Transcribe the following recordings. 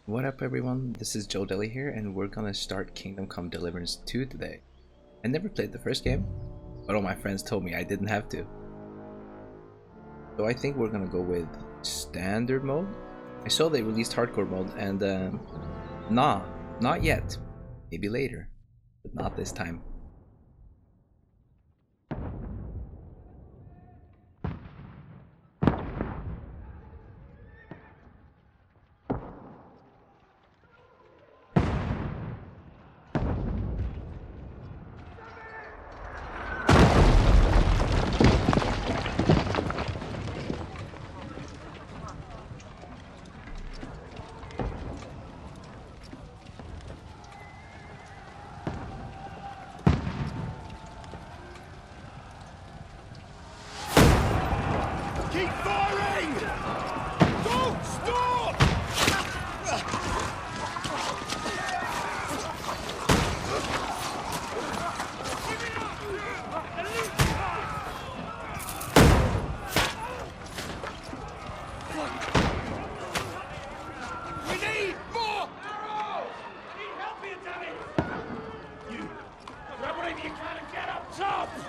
What up everyone, this is Joe Deli here and we're gonna start Kingdom Come Deliverance 2 today. I never played the first game, but all my friends told me I didn't have to. So I think we're gonna go with standard mode. I saw they released hardcore mode and nah, not yet. Maybe later, but not this time.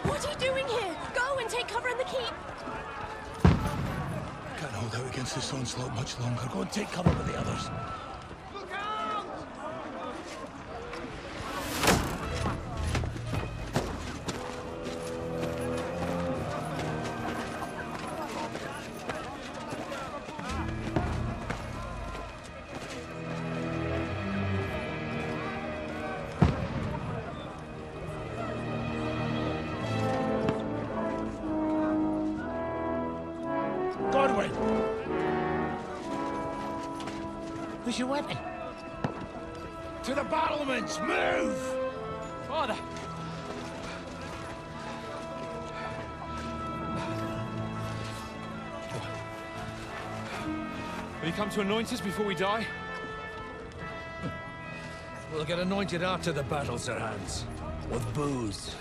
What are you doing here? Go and take cover in the keep! Can't hold out against this onslaught much longer. Go and take cover with the others. Look out! Where's your weapon? To the battlements! Move! Father! Will you come to anoint us before we die? We'll get anointed after the battle, Sir Hans. With booze.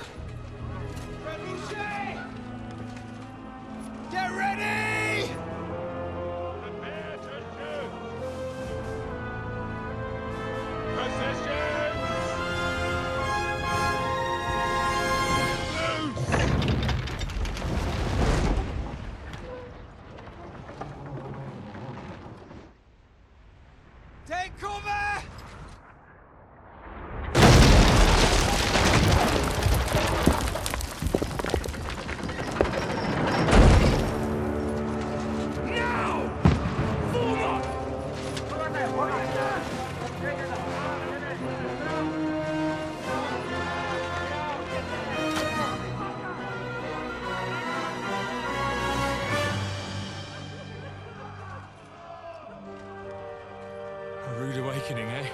Get ready! Take cover! Now! Form up! A rude awakening, eh?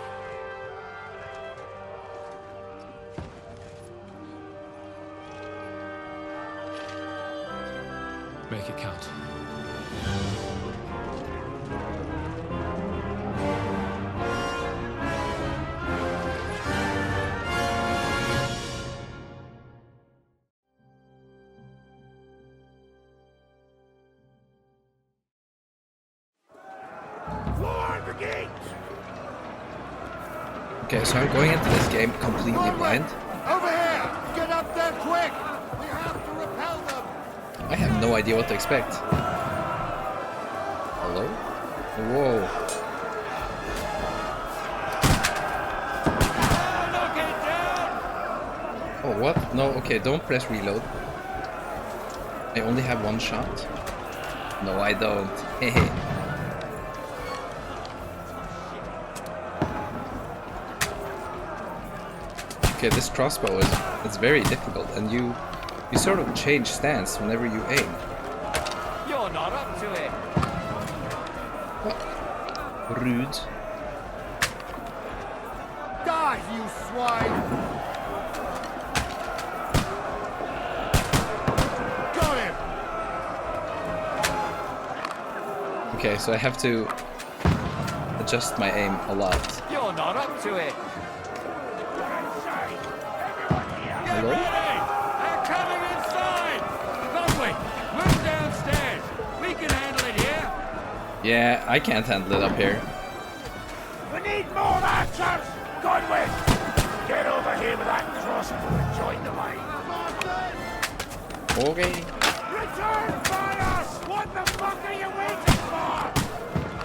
Make it count. Lord, the gate! Okay, so I'm going into this game completely blind. Over here! Get up there quick! We have to repel them! I have no idea what to expect. Hello? Whoa. Knock it down! Oh, what? No, okay, don't press reload. I only have one shot. No, I don't. Hehe. Okay, this crossbow is very difficult, and you sort of change stance whenever you aim. You're not up to it! Rude. Die, you swine! Got him! Okay, so I have to adjust my aim a lot. You're not up to it! Hello? They're coming inside! Lovely! Move downstairs! We can handle it here! Yeah, I can't handle it up here. We need more archers! Godwin! Get over here with that crossbow and join the line. Okay. Return fire! What the fuck are you waiting for?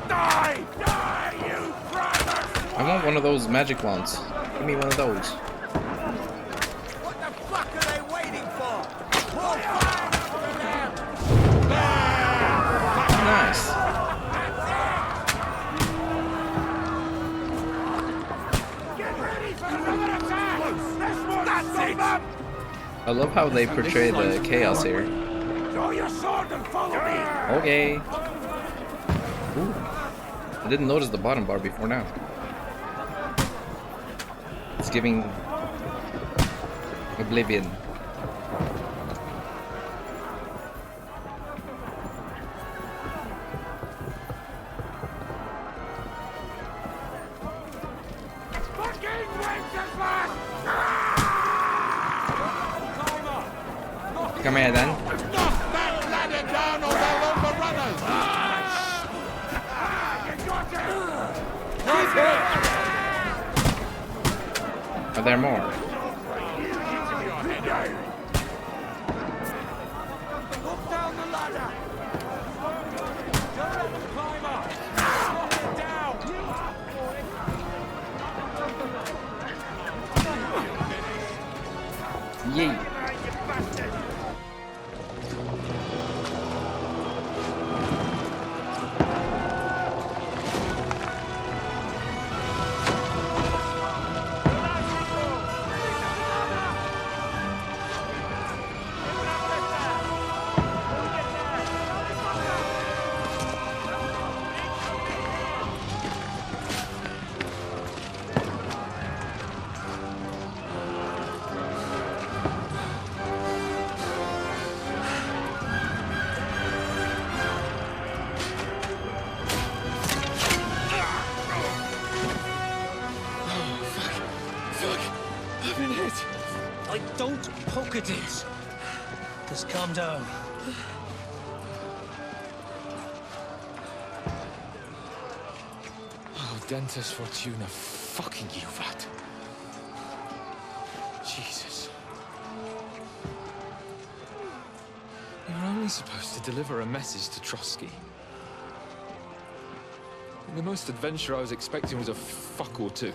Die! Die, you brothers! I want one of those magic wands. Give me one of those. What the fuck are they waiting for? Pour fire over them! Nice. Get ready for another attack! This one, that's it! I love how they portray the chaos here. Draw your sword and follow me! Okay. Ooh. I didn't notice the bottom bar before now. It's giving oblivion. Fucking Wenceslas! Come here then. Knock that ladder down or they'll overrun us! You got it! Are there more? Look down the ladder! Don't let them climb up. Knock it down. Yay. Don't poke at it. Just calm down. Oh, Dentes Fortuna, fucking you, Vat. Jesus. You were only supposed to deliver a message to Trosky. The most adventure I was expecting was a fuck or two.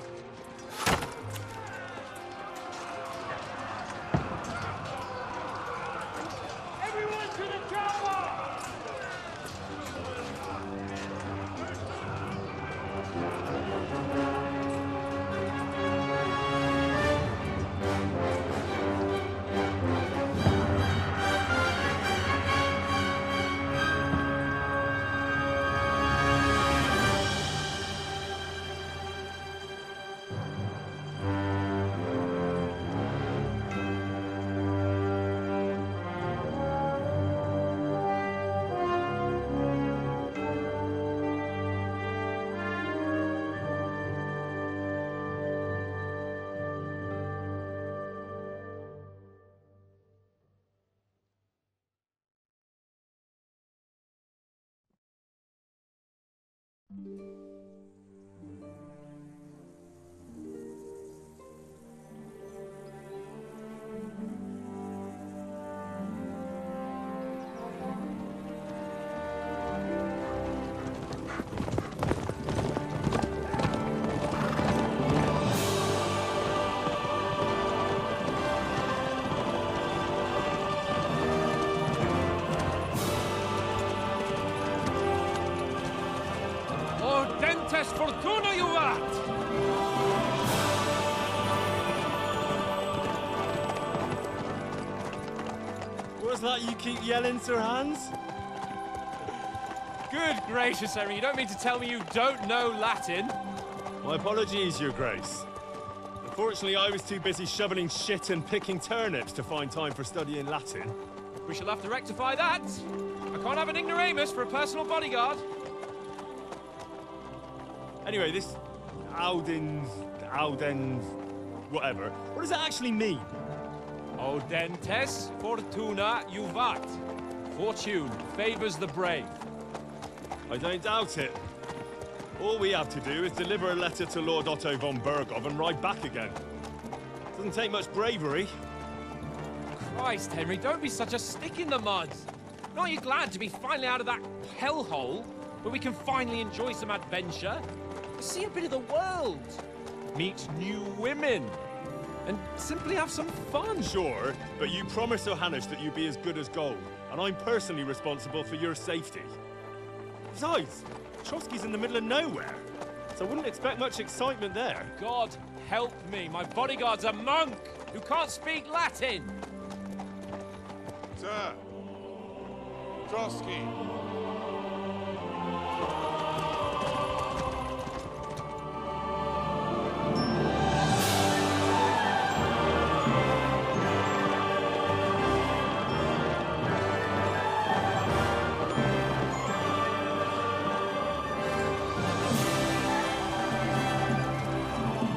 Dentes Fortuna, you vat! What's that you keep yelling, Sir Hans? Good gracious, Henry, you don't mean to tell me you don't know Latin? My apologies, Your Grace. Unfortunately, I was too busy shoveling shit and picking turnips to find time for studying Latin. We shall have to rectify that. I can't have an ignoramus for a personal bodyguard. Anyway, this Audens, whatever. What does that actually mean? O Dentes Fortuna Juvat. Fortune favors the brave. I don't doubt it. All we have to do is deliver a letter to Lord Otto von Berghoff and ride back again. Doesn't take much bravery. Christ, Henry, don't be such a stick in the mud. Aren't you glad to be finally out of that hellhole where we can finally enjoy some adventure? See a bit of the world, meet new women, and simply have some fun. Sure, but you promised Sir Hans that you'd be as good as gold, and I'm personally responsible for your safety. Besides, Trosky's in the middle of nowhere, so I wouldn't expect much excitement there. God help me, my bodyguard's a monk who can't speak Latin. Sir! Trosky!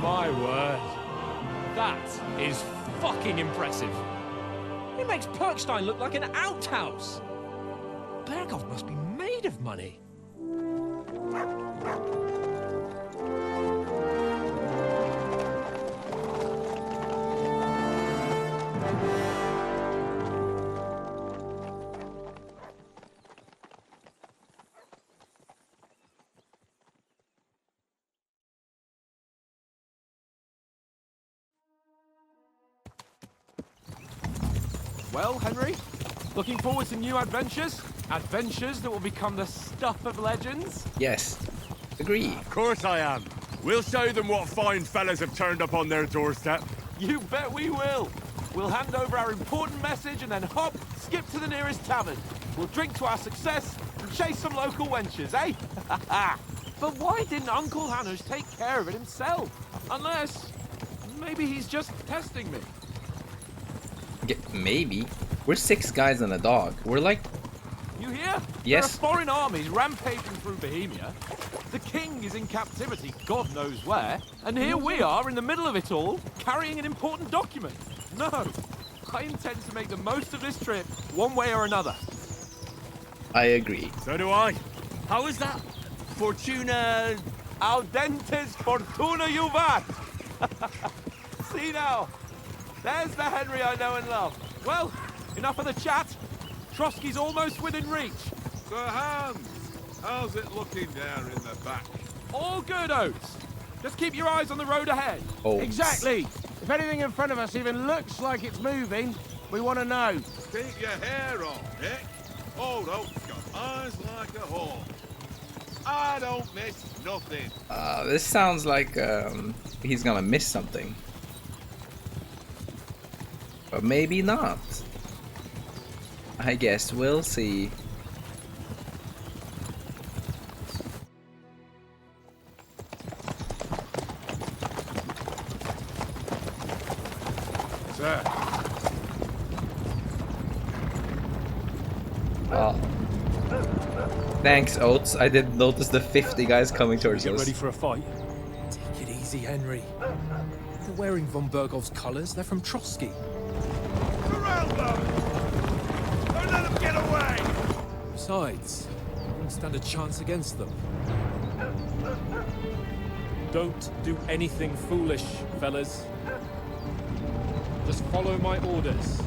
My word. That is fucking impressive. It makes Perkstein look like an outhouse. Berghoff must be made of money. Well, Henry, looking forward to new adventures? Adventures that will become the stuff of legends? Yes. Agree. Of course I am. We'll show them what fine fellas have turned up on their doorstep. You bet we will. We'll hand over our important message and then hop, skip to the nearest tavern. We'll drink to our success and chase some local wenches, eh? But why didn't Uncle Hanush take care of it himself? Unless, maybe he's just testing me. Maybe. We're 6 guys and a dog. We're like... You hear? Yes. There are foreign armies rampaging through Bohemia. The king is in captivity, God knows where. And here we are in the middle of it all, carrying an important document. No, I intend to make the most of this trip, one way or another. I agree. So do I. How is that? Fortuna... Audentes fortuna juvat! See now, there's the Henry I know and love. Well, enough of the chat. Trosky's almost within reach. Sir Hans! How's it looking down in the back? All good, Oates. Just keep your eyes on the road ahead. Oates. Exactly. If anything in front of us even looks like it's moving, we want to know. Keep your hair on, Nick. Old Oak's got eyes like a hawk. I don't miss nothing. This sounds like he's gonna miss something. But maybe not. I guess we'll see. Sir. Thanks, Oates. I didn't notice the 50 guys coming towards Get us. ready for a fight. Take it easy, Henry. They're wearing von Berghoff's colours. They're from Trosky. Surround them! Don't let them get away! Besides, I wouldn't stand a chance against them. Don't do anything foolish, fellas. Just follow my orders.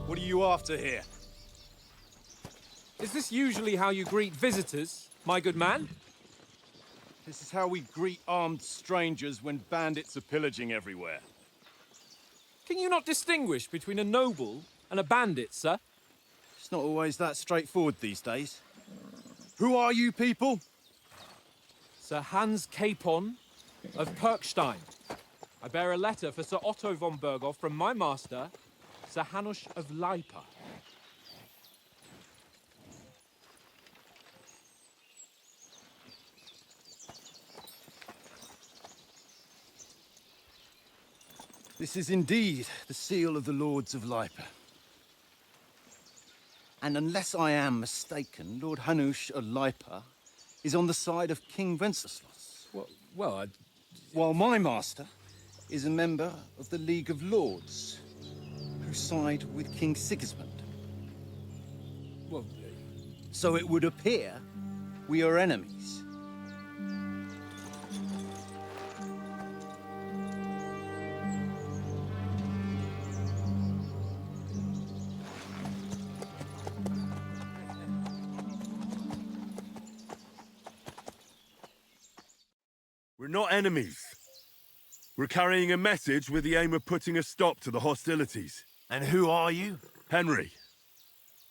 What are you after here? Is this usually how you greet visitors, my good man? This is how we greet armed strangers when bandits are pillaging everywhere. Can you not distinguish between a noble and a bandit, sir? It's not always that straightforward these days. Who are you people? Sir Hans Capon of Perkstein. I bear a letter for Sir Otto von Berghoff from my master, Sir Hanush of Lipa. This is indeed the seal of the Lords of Lipa. And unless I am mistaken, Lord Hanush of Lipa is on the side of King Wenceslas. Well, While my master is a member of the League of Lords, who side with King Sigismund. well, So it would appear we are enemies. We're not enemies. We're carrying a message with the aim of putting a stop to the hostilities. And who are you? Henry,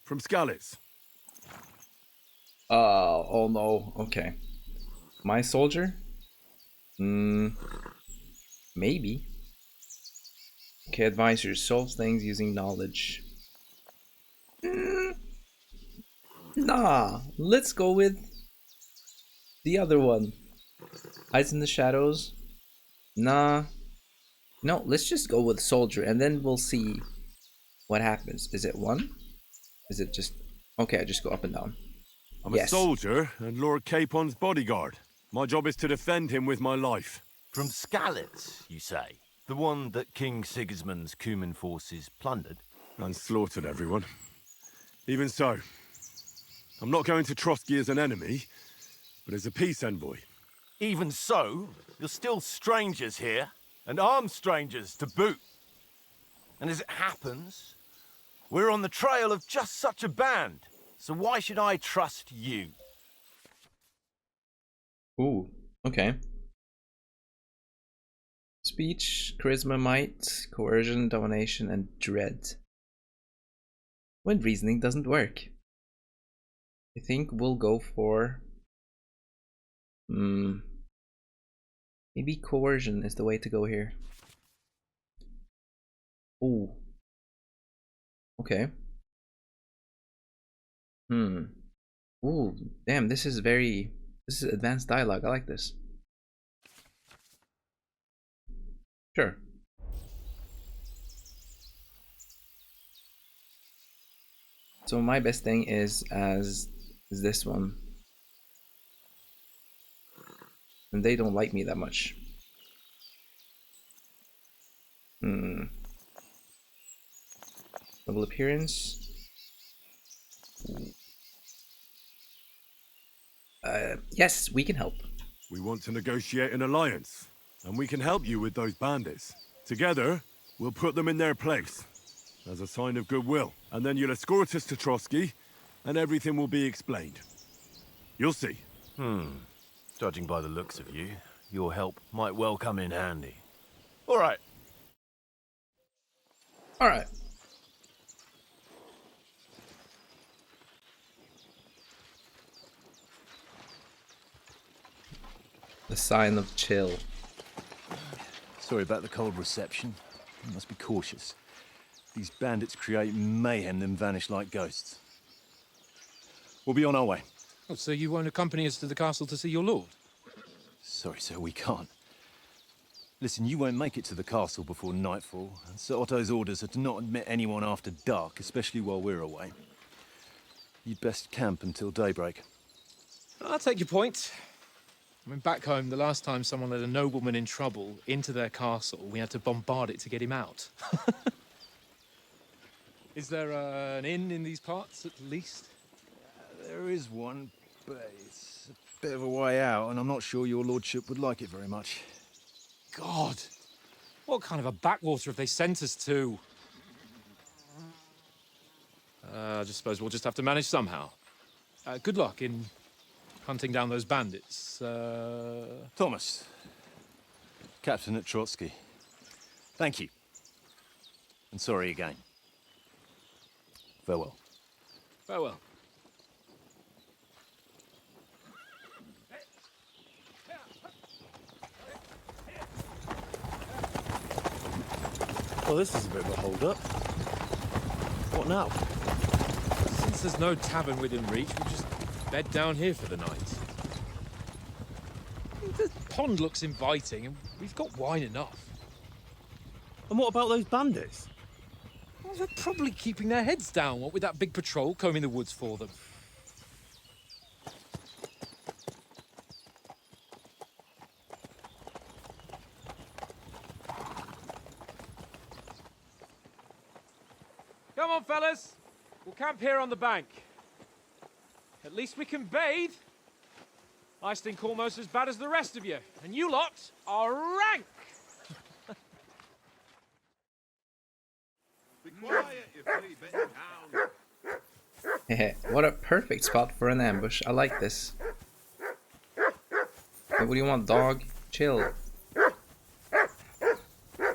from Skaliz. Oh no, okay. My soldier? Maybe. Okay, advisor, solve things using knowledge. Nah, let's go with the other one. Hides in the shadows. Nah. No, let's just go with soldier and then we'll see what happens. Is it one? Is it just... Okay, I just go up and down. I'm a soldier and Lord Capon's bodyguard. My job is to defend him with my life. From Skaliz, you say? The one that King Sigismund's Cuman forces plundered? And slaughtered everyone. Even so, I'm not going to Trosky as an enemy, but as a peace envoy. Even so, you're still strangers here, and armed strangers to boot. And as it happens, we're on the trail of just such a band, so why should I trust you? Ooh, okay. Speech, charisma, might, coercion, domination, and dread. When reasoning doesn't work. I think we'll go for... maybe coercion is the way to go here. Ooh. Okay. Ooh, damn, this is advanced dialogue. I like this. Sure. So my best thing is this one. And they don't like me that much. Double appearance. Yes, we can help. We want to negotiate an alliance, and we can help you with those bandits. Together, we'll put them in their place, as a sign of goodwill. And then you'll escort us to Trosky, and everything will be explained. You'll see. Judging by the looks of you, your help might well come in handy. All right. All right. The sign of chill. Sorry about the cold reception. You must be cautious. These bandits create mayhem, then vanish like ghosts. We'll be on our way. oh, so you won't accompany us to the castle to see your lord? Sorry, sir, we can't. Listen, you won't make it to the castle before nightfall. And Sir Otto's orders are to not admit anyone after dark, especially while we're away. You'd best camp until daybreak. I'll take your point. I mean, back home, the last time someone let a nobleman in trouble into their castle, we had to bombard it to get him out. Is there an inn in these parts, at least? There is one, but it's a bit of a way out, and I'm not sure your lordship would like it very much. God! What kind of a backwater have they sent us to? I just suppose we'll just have to manage somehow. Good luck in hunting down those bandits. Thomas, captain at Trosky. Thank you. And sorry again. Farewell. Farewell. Well, this is a bit of a hold-up. What now? Since there's no tavern within reach, we'll just bed down here for the night. The pond looks inviting, and we've got wine enough. And what about those bandits? Well, they're probably keeping their heads down, what with that big patrol combing the woods for them. Come on, fellas. We'll camp here on the bank. At least we can bathe. I stink almost as bad as the rest of you, and you lot are rank! Be quiet, you flea-bitten hound. What a perfect spot for an ambush. I like this. Hey, what do you want, dog? Chill.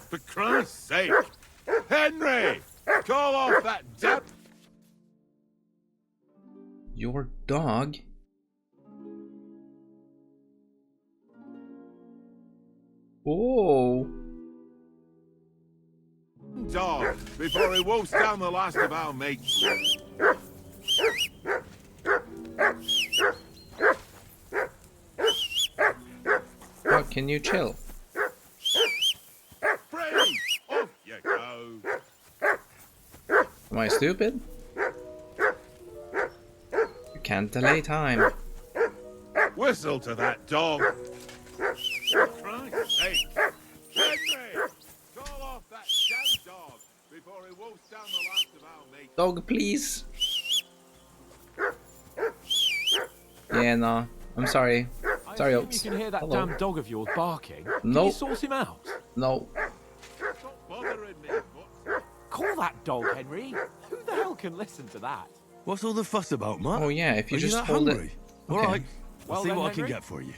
For Christ's sake! Henry! Call off that damn... Your dog? Whoa! dog before he wolfs down the last of our mates. Oh, can you chill? Free! Off you go! Am I stupid? You can't delay time. Whistle to that dog! For Christ's sake! Henry! Call off that damn dog before he wolfs down the last of our mates. Dog, please. Yeah, no. I'm sorry. Sorry, I Oaks. assume you can hear that Hello. damn dog of yours barking. Can Nope. you sort him out? No. Stop bothering me, Butts. Call that dog, Henry. Who the hell can listen to that? What's all the fuss about, Matt? Oh yeah, if you Are just you that hold hungry? it. All Okay. right. Well I'll see then, what I can Henry. get for you.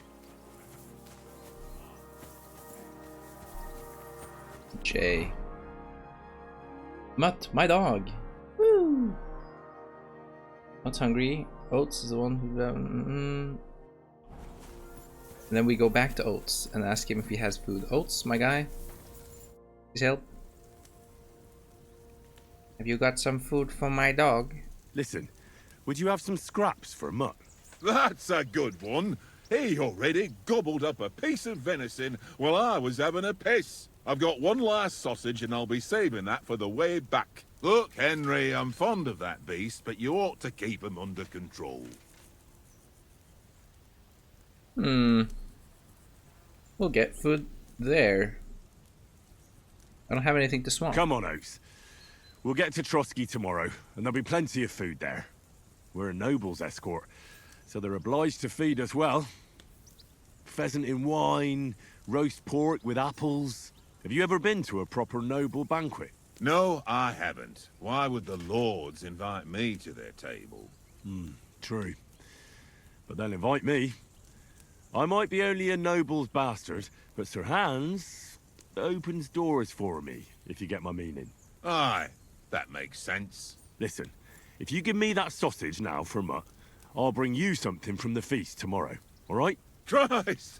Jay. Mutt, my dog. Woo! Mutt's hungry. Oats is the one who. And then we go back to Oats and ask him if he has food. Oats, my guy. Please help. Have you got some food for my dog? Listen, would you have some scraps for Mutt? That's a good one. He already gobbled up a piece of venison while I was having a piss. I've got one last sausage and I'll be saving that for the way back. Look, Henry, I'm fond of that beast, but you ought to keep him under control. We'll get food there. I don't have anything to swamp. Come on, Oaks. We'll get to Trosky tomorrow, and there'll be plenty of food there. We're a noble's escort, so they're obliged to feed us well. Pheasant in wine, roast pork with apples. Have you ever been to a proper noble banquet? No, I haven't. Why would the lords invite me to their table? True. But they'll invite me. I might be only a noble's bastard, but Sir Hans opens doors for me, if you get my meaning. Aye, that makes sense. Listen, if you give me that sausage now for Mutt, I'll bring you something from the feast tomorrow, all right? Christ!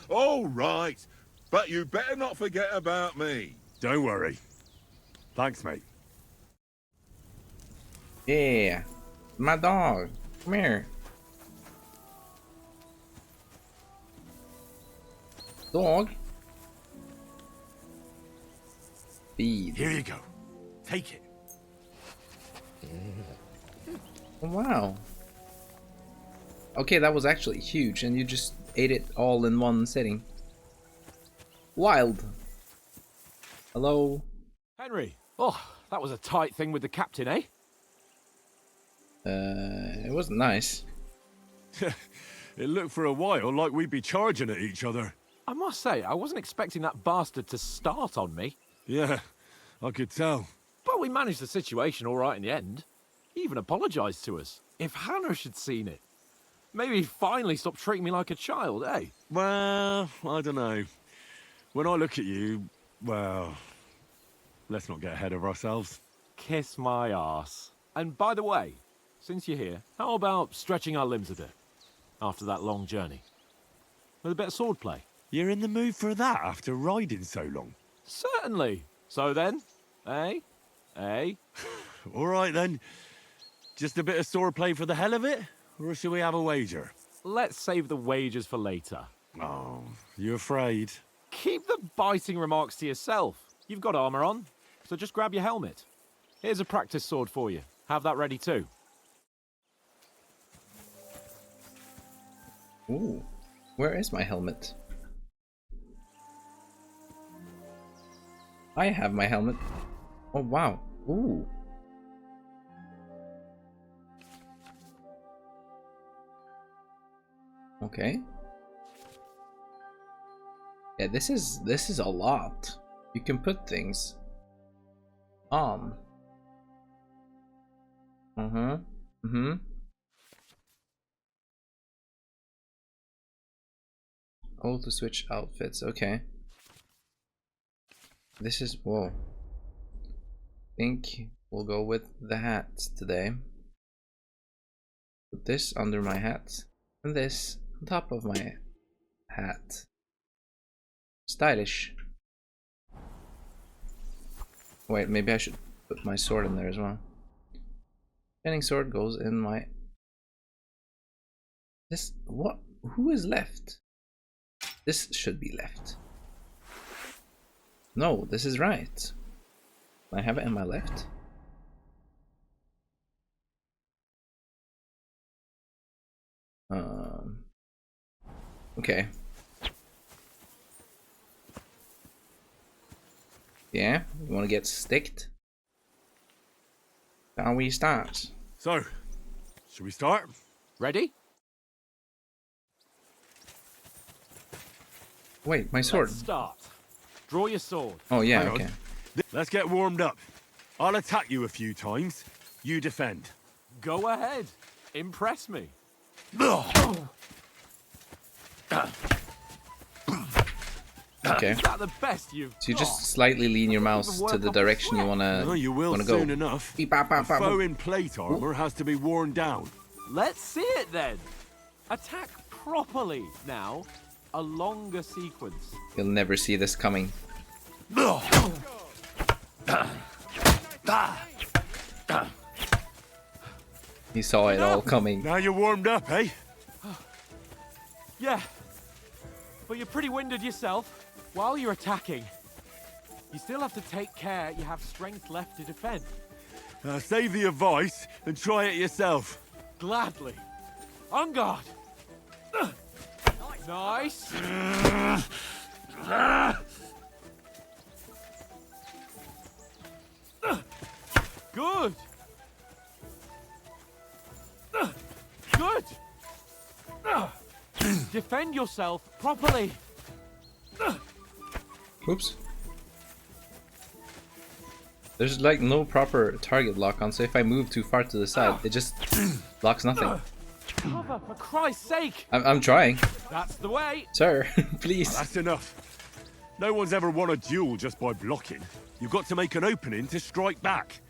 All right, but you better not forget about me. Don't worry. Thanks, mate. Yeah. My dog. Come here. Dog. Feed. Here you go. Take it. Oh, wow. Okay, that was actually huge, and you just ate it all in one sitting. Wild. Hello. Henry. Oh, that was a tight thing with the captain, eh? It wasn't nice. It looked for a while like we'd be charging at each other. I must say, I wasn't expecting that bastard to start on me. Yeah, I could tell. But we managed the situation all right in the end. He even apologised to us. If Hannah had seen it. Maybe he'd finally stop treating me like a child, eh? Well, I don't know. When I look at you, well, let's not get ahead of ourselves. Kiss my arse. And by the way, since you're here, how about stretching our limbs a bit? After that long journey. With a bit of swordplay. You're in the mood for that after riding so long? Certainly. So then, eh? Eh? All right then. Just a bit of swordplay for the hell of it? Or shall we have a wager? Let's save the wagers for later. Oh, you afraid? Keep the biting remarks to yourself. You've got armor on, so just grab your helmet. Here's a practice sword for you. Have that ready too. Ooh. Where is my helmet? I have my helmet. Oh wow. Ooh. Okay. Yeah, this is a lot. You can put things on. Oh, to switch outfits. Okay. This is, whoa. Think we'll go with the hat today. Put this under my hat and this on top of my hat. Stylish. Wait, maybe I should put my sword in there as well. Shining sword goes in my... This, what? Who is left? This should be left. No, this is right. I have it in my left. Okay. Yeah, you want to get sticked? Shall we start? So, should we start? Ready? Wait, my sword. Let's start. Draw your sword. Oh yeah, Hang on. okay. Let's get warmed up. I'll attack you a few times. You defend. Go ahead. Impress me. Okay. Is that the best you've So you got? just slightly lean your mouse to the direction you wanna You will go. soon enough. Beep, bop, bop, A bop, foe bop. in plate armor has to be worn down. Let's see it then. Attack properly now. A longer sequence. You'll never see this coming. He saw it all coming. Now you're warmed up, eh? Yeah. But you're pretty winded yourself. While you're attacking, you still have to take care you have strength left to defend. Save the advice and try it yourself. Gladly. On guard. Nice. Good. Good. Defend yourself properly. Oops. There's like no proper target lock on, so if I move too far to the side, it just blocks nothing. Cover, for Christ's sake. I'm trying. That's the way. Sir, please. That's enough. No one's ever won a duel just by blocking. You've got to make an opening to strike back.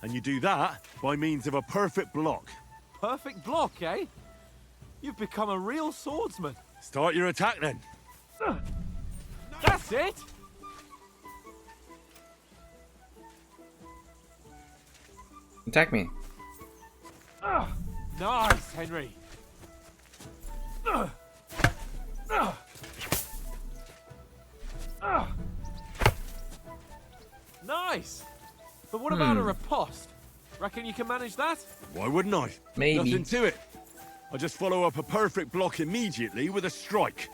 And you do that by means of a perfect block. Perfect block, eh? You've become a real swordsman. Start your attack then. That's it. Attack me. Nice, Henry. Nice. But what about a riposte? Reckon you can manage that? Why wouldn't I? Maybe. Nothing to it. I just follow up a perfect block immediately with a strike.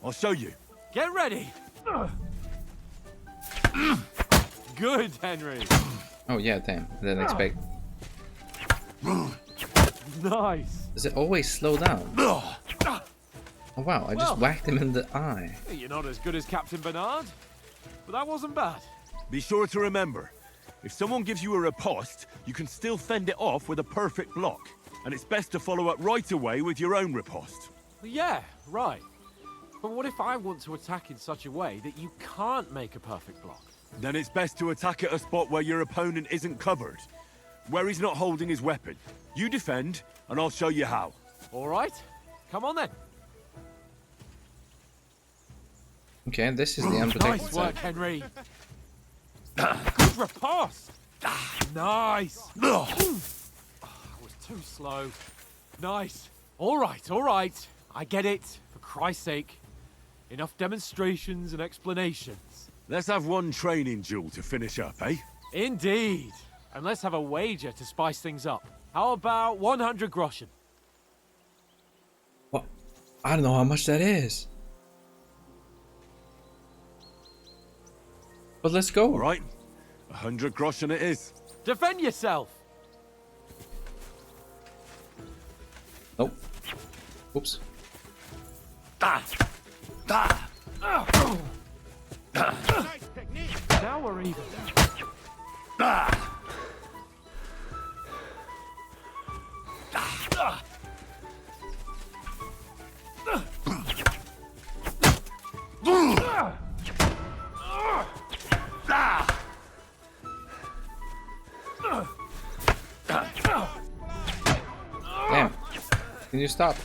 I'll show you. Get ready. Good, Henry. Oh yeah, damn. I didn't expect. Nice. Does it always slow down? Oh wow, I just whacked him in the eye. You're not as good as Captain Bernard, but that wasn't bad. Be sure to remember, if someone gives you a riposte, you can still fend it off with a perfect block. And it's best to follow up right away with your own riposte. Yeah, right. But what if I want to attack in such a way that you can't make a perfect block? Then it's best to attack at a spot where your opponent isn't covered. Where he's not holding his weapon. You defend, and I'll show you how. All right. Come on then. Okay, this is the unprotected Nice work, side. Henry. Good riposte. Nice. I was too slow. Nice. All right. I get it. For Christ's sake. Enough demonstrations and explanations. Let's have one training duel to finish up, eh? Indeed. And let's have a wager to spice things up. How about 100 groschen? What? I don't know how much that is. But let's go. All right. 100 groschen it is. Defend yourself. Nope. Oops. Now we're even. Damn. Can you stop?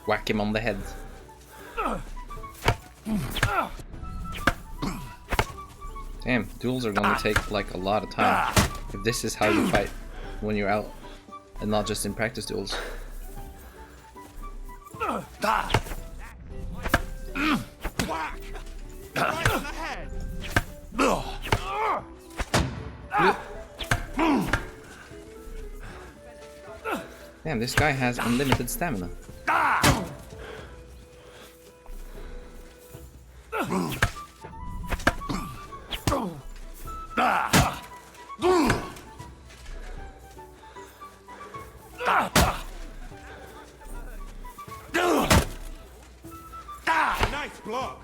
Whack him on the head. Damn, duels are gonna take like a lot of time. If this is how you fight when you're out and not just in practice duels. Damn, this guy has unlimited stamina. Nice block.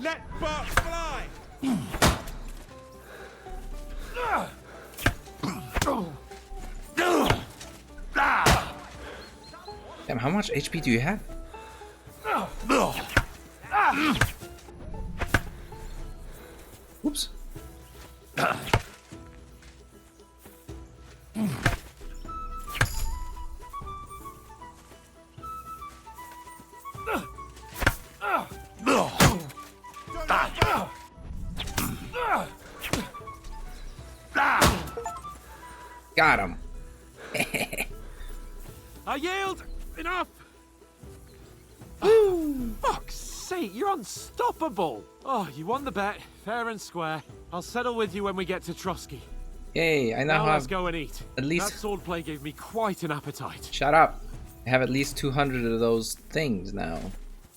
Let Bart fly. Damn, how much HP do you have? Oops. Got him. I yield! Enough! Fuck's sake, you're unstoppable! Oh, you won the bet, fair and square. I'll settle with you when we get to Trosky. Yay, I now Now let's have go and eat. at least... That swordplay gave me quite an appetite. Shut up. I have at least 200 of those things now.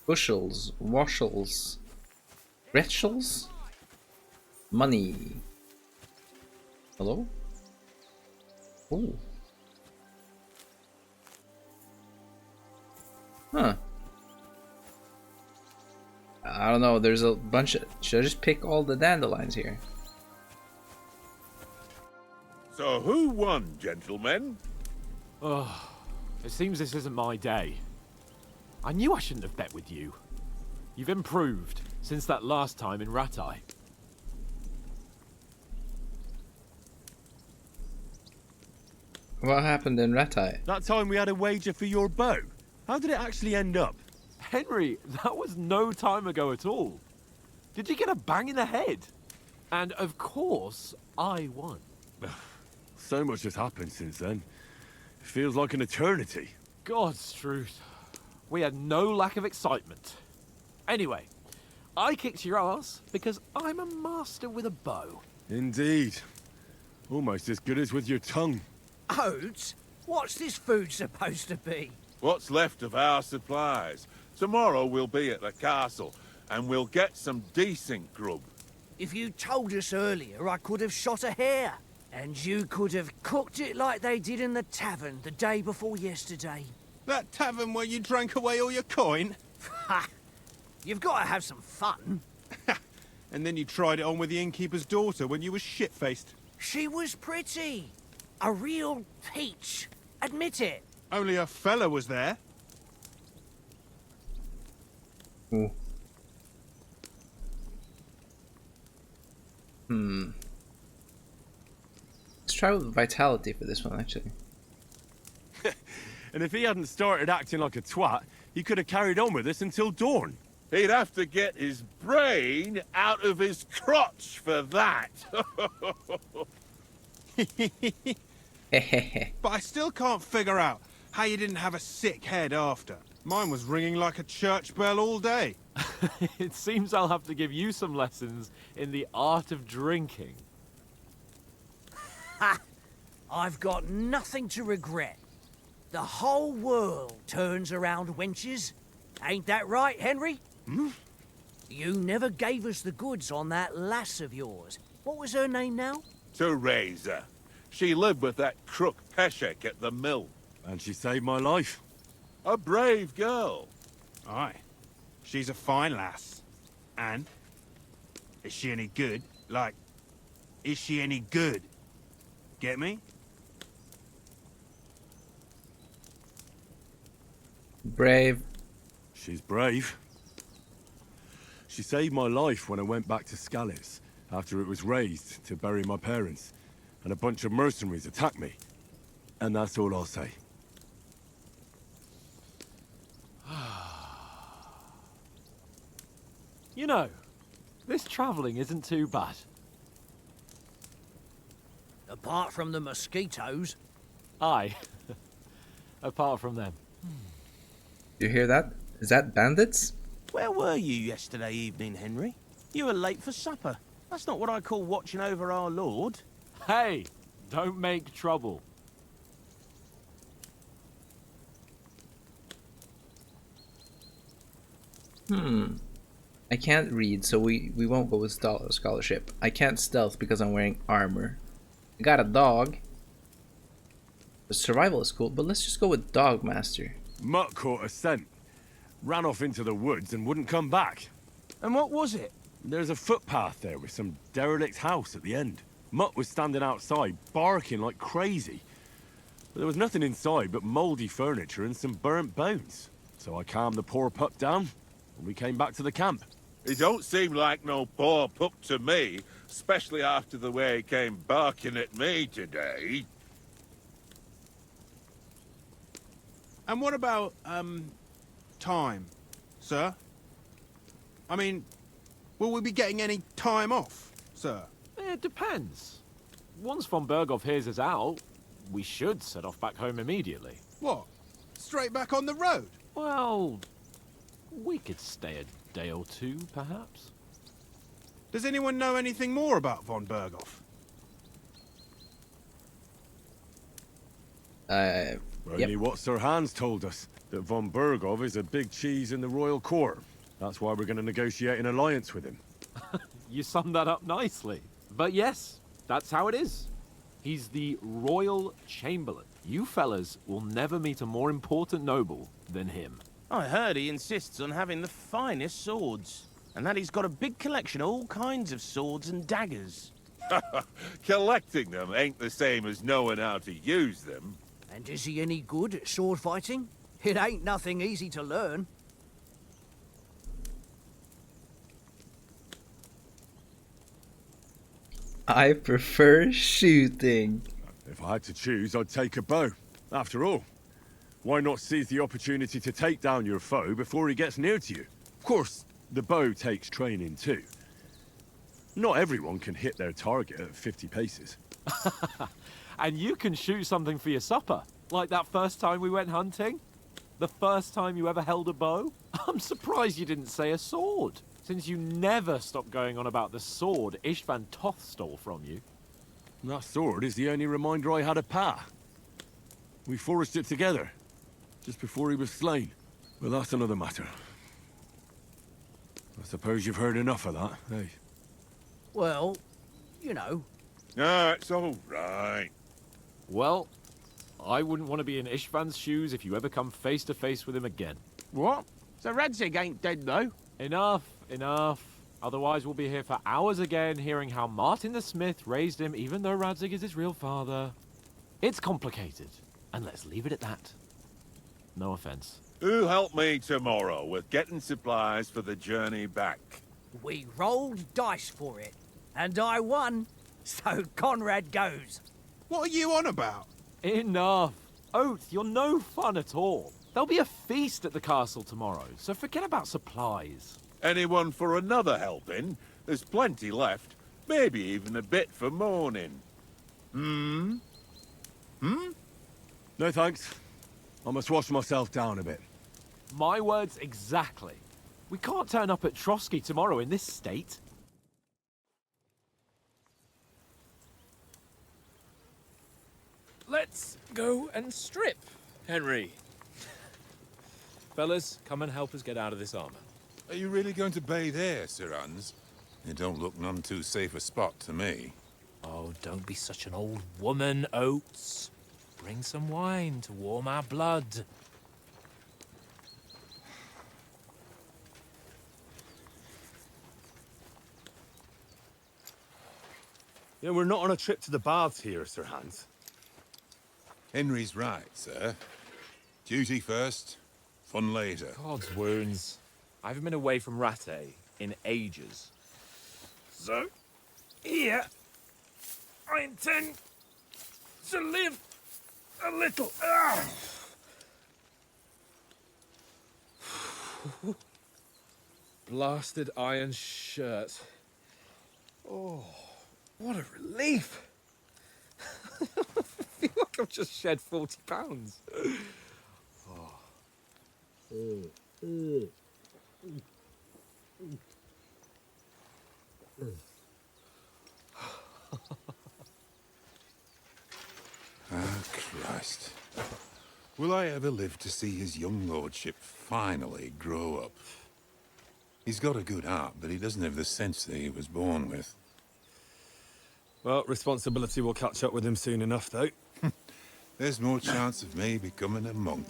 Bushels, washels, retchels, money. Hello? Ooh. Huh. I don't know, there's a bunch of... Should I just pick all the dandelions here? So who won, gentlemen? Oh, it seems this isn't my day. I knew I shouldn't have bet with you. You've improved since that last time in Ratai. What happened in Ratai? That time we had a wager for your bow. How did it actually end up? Henry, that was no time ago at all. Did you get a bang in the head? And of course, I won. So much has happened since then. It feels like an eternity. God's truth. We had no lack of excitement. Anyway, I kicked your ass because I'm a master with a bow. Indeed. Almost as good as with your tongue. Oats? What's this food supposed to be? What's left of our supplies. Tomorrow we'll be at the castle, and we'll get some decent grub. If you told us earlier, I could have shot a hare. And you could have cooked it like they did in the tavern the day before yesterday. That tavern where you drank away all your coin? Ha! You've got to have some fun. And then you tried it on with the innkeeper's daughter when you were shit-faced. She was pretty. A real peach. Admit it. Only a fella was there. Ooh. Let's try with vitality for this one, actually. And if he hadn't started acting like a twat, he could have carried on with us until dawn. He'd have to get his brain out of his crotch for that. But I still can't figure out how you didn't have a sick head after. Mine was ringing like a church bell all day. It seems I'll have to give you some lessons in the art of drinking. Ha! I've got nothing to regret. The whole world turns around wenches. Ain't that right, Henry? Hmm? You never gave us the goods on that lass of yours. What was her name now? Teresa. She lived with that crook Peshek at the mill. And she saved my life. A brave girl. Aye. She's a fine lass. And? Is she any good? Like, is she any good? Get me? Brave. She's brave. She saved my life when I went back to Skaliz after it was razed to bury my parents, and a bunch of mercenaries attacked me. And that's all I'll say. You know, this travelling isn't too bad. Apart from the mosquitoes. Aye. Apart from them. You hear that? Is that bandits? Where were you yesterday evening, Henry? You were late for supper. That's not what I call watching over our lord. Hey, don't make trouble. I can't read, so we won't go with scholarship. I can't stealth because I'm wearing armor. I got a dog. The survival is cool, but let's just go with dog master. Mutt caught a scent, ran off into the woods and wouldn't come back. And what was it? There's a footpath there with some derelict house at the end. Mutt was standing outside, barking like crazy. But there was nothing inside but mouldy furniture and some burnt bones. So I calmed the poor pup down, and we came back to the camp. He don't seem like no poor pup to me, especially after the way he came barking at me today. And what about, time, sir? I mean, will we be getting any time off, sir? It depends. Once von Berghoff hears us out, we should set off back home immediately. What? Straight back on the road? Well, we could stay a day or two, perhaps. Does anyone know anything more about von Berghoff? Only what Sir Hans told us, that von Berghoff is a big cheese in the royal court. That's why we're going to negotiate an alliance with him. You summed that up nicely. But yes, that's how it is. He's the royal chamberlain. You fellas will never meet a more important noble than him. I heard he insists on having the finest swords, and that he's got a big collection of all kinds of swords and daggers. Collecting them ain't the same as knowing how to use them. And is he any good at sword fighting? It ain't nothing easy to learn. I prefer shooting. If I had to choose, I'd take a bow. After all, why not seize the opportunity to take down your foe before he gets near to you? Of course, the bow takes training too. Not everyone can hit their target at 50 paces. And you can shoot something for your supper, like that first time we went hunting. The first time you ever held a bow. I'm surprised you didn't say a sword, since you never stopped going on about the sword Istvan Toth stole from you. That sword is the only reminder I had of Pa. We forged it together, just before he was slain. But that's another matter. I suppose you've heard enough of that, eh? Well, you know. Ah, it's all right. Well, I wouldn't want to be in Istvan's shoes if you ever come face to face with him again. What? So Radzig ain't dead, though? Enough, enough. Otherwise we'll be here for hours again hearing how Martin the Smith raised him even though Radzig is his real father. It's complicated, and let's leave it at that. No offense. Who help me tomorrow with getting supplies for the journey back? We rolled dice for it, and I won, so Conrad goes. What are you on about? Enough. Oath, you're no fun at all. There'll be a feast at the castle tomorrow, so forget about supplies. Anyone for another helping? There's plenty left. Maybe even a bit for morning. No thanks. I must wash myself down a bit. My words exactly. We can't turn up at Trosky tomorrow in this state. Let's go and strip, Henry. Fellas, come and help us get out of this armor. Are you really going to bathe here, Sir Hans? It don't look none too safe a spot to me. Oh, don't be such an old woman, Oates. Bring some wine to warm our blood. Yeah, we're not on a trip to the baths here, Sir Hans. Henry's right, sir. Duty first, fun later. God's wounds. I haven't been away from Rattay in ages. So, here, I intend to live a little. Blasted iron shirt. Oh, what a relief. I feel like I've just shed 40 pounds. Oh, Christ. Will I ever live to see his young lordship finally grow up? He's got a good heart, but he doesn't have the sense that he was born with. Well, responsibility will catch up with him soon enough, though. There's more chance of me becoming a monk.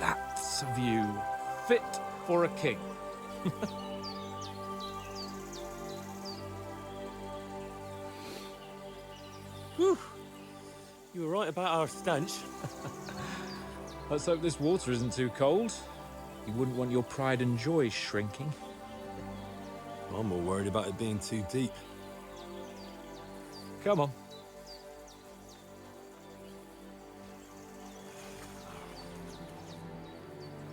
That's a view fit for a king. Whew. You were right about our stench. Let's hope this water isn't too cold. You wouldn't want your pride and joy shrinking. I'm more worried about it being too deep. Come on.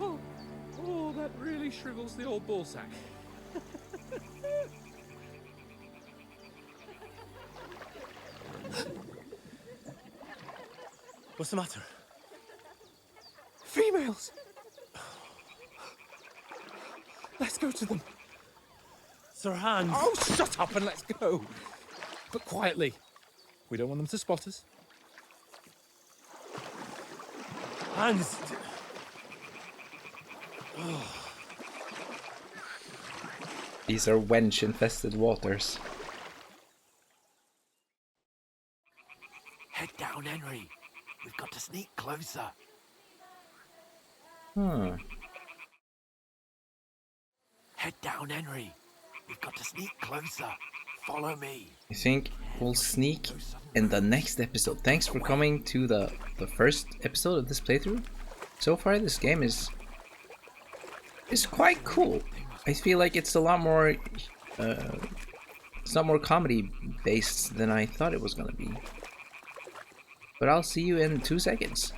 Oh, that really shrivels the old ballsack. What's the matter? Females! Let's go to them. Sir Hans! Oh, shut up and let's go. But quietly. We don't want them to spot us. Hans! These are wench-infested waters. Head down, Henry. We've got to sneak closer. Head down, Henry. We've got to sneak closer. Follow me. I think we'll sneak in the next episode. Thanks for coming to the first episode of this playthrough. So far, this game is quite cool. I feel like it's a lot more it's not more comedy based than I thought it was gonna be. But I'll see you in 2 seconds.